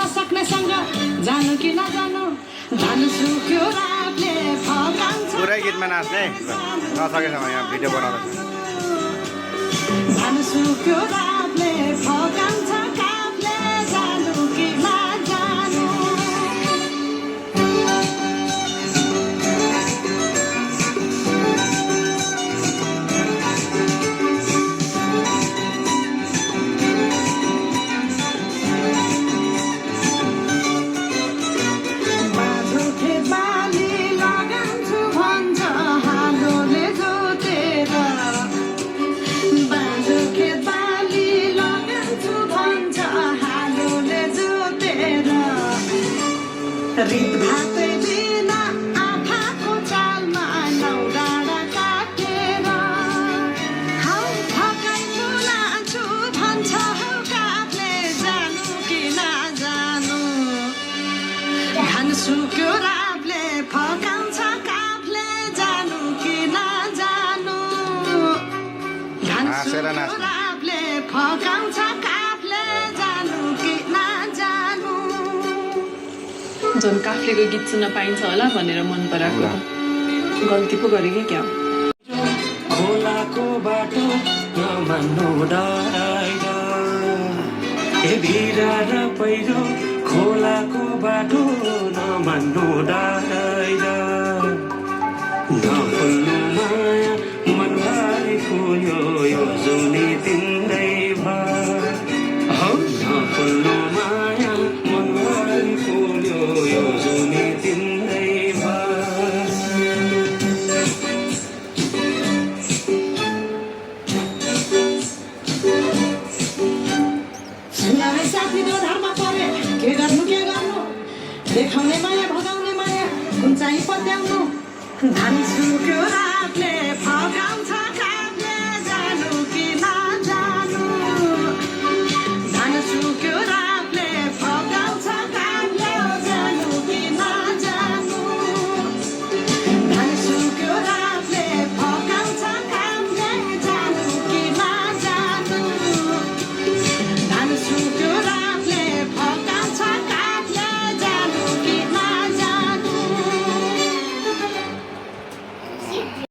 नसक्नेसँग जानु कि नजानु धन सुक्यो रातले फकाउँछ पुरै गीतमा नाच्ने नसकेसम्म यहाँ भिडियो बनाउँदैछ धन सुक्यो रातले फकाउँछ कापले जानु कि नजानु रित भातै बिना आँखाको चालमा नौ डाँडा काटेर हौ थकाइ फुलान्छु भन्छ हौ कागले जानु कि नजानु घाम सुक्यो रातले फकाउँछ कागले जानु कि नजानु घाम सुक्यो रातले फकाउँछ कागले जानु कि नजानु झन् काफ्लेको गीत सुन्न पाइन्छ होला भनेर मन पराएको गल्ती पो गरेँ कि क्या खोलाको बाटो नमान्नु डराइरा ए भिरा र पहिरो खोलाको बाटो नमान्नु डराइरा नफुल्नु माया मनभरि फुल्यो यो जुनी तिम्रै भर हौ नफुल्नु माया मनभरि फुल्यो यो जुनी तिम्रै भर सुनाए साथी दोधारमा परे के गर्नु देखाउने माया भगाउने माया कुन चाहिँ पत्याउनु धन सुक्यो रातले फकाउ